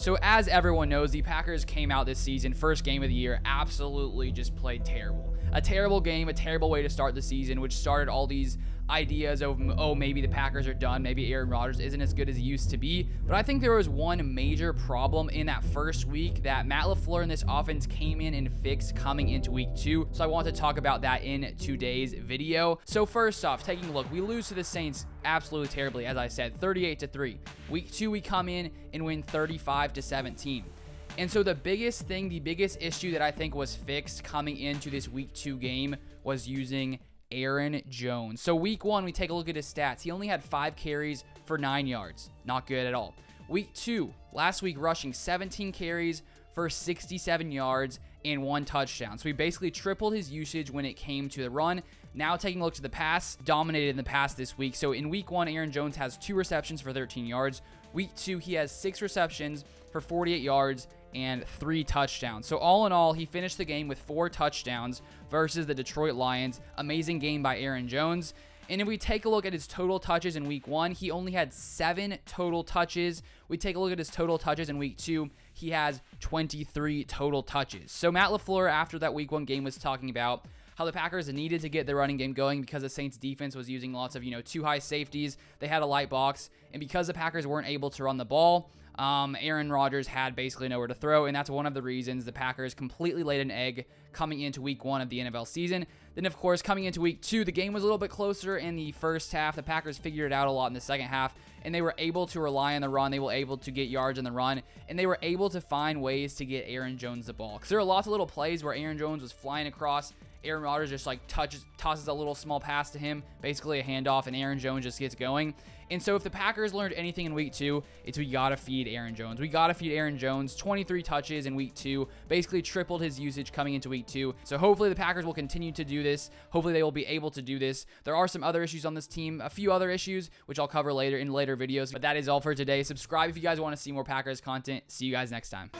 So as everyone knows, the Packers came out this season, first game of the year, absolutely just played terrible. A terrible game, a terrible way to start the season, which started all these ideas of, oh, maybe the Packers are done, maybe Aaron Rodgers isn't as good as he used to be. But I think there was one major problem in that first week that Matt LaFleur and this offense came in and fixed coming into week 2. So I want to talk about that in today's video. So first off, taking a look, we lose to the Saints absolutely terribly, as I said, 38-3. Week 2, we come in and win 35-17. And so the biggest issue that I think was fixed coming into this week 2 game was using Aaron Jones. So week 1, we take a look at his stats. He only had 5 carries for 9 yards. Not good at all. Week 2, last week, rushing 17 carries for 67 yards and 1 touchdown. So he basically tripled his usage when it came to the run. Now taking a look to the pass, dominated in the pass this week. So in week 1, Aaron Jones has 2 receptions for 13 yards. Week 2, he has 6 receptions for 48 yards and 3 touchdowns. So all in all, he finished the game with 4 touchdowns versus the Detroit Lions. Amazing game by Aaron Jones. And if we take a look at his total touches in week 1, he only had 7 total touches. We take a look at his total touches in week 2, he has 23 total touches. So Matt LaFleur, after that week 1 game, was talking about how the Packers needed to get the running game going because the Saints defense was using lots of, too high safeties. They had a light box. And because the Packers weren't able to run the ball, Aaron Rodgers had basically nowhere to throw, and that's one of the reasons the Packers completely laid an egg coming into week 1 of the NFL season. Then, of course, coming into week 2, the game was a little bit closer in the first half. The Packers figured it out a lot in the second half, and they were able to rely on the run. They were able to get yards on the run, and they were able to find ways to get Aaron Jones the ball. Because there are lots of little plays where Aaron Jones was flying across, Aaron Rodgers just tosses a little small pass to him, basically a handoff, and Aaron Jones just gets going. And so if the Packers learned anything in week 2, it's we got to feed Aaron Jones. We got to feed Aaron Jones. 23 touches in week 2, basically tripled his usage coming into week 2. So hopefully the Packers will continue to do this. Hopefully they will be able to do this. There are some other issues on this team, a few other issues, which I'll cover later in later videos. But that is all for today. Subscribe if you guys want to see more Packers content. See you guys next time.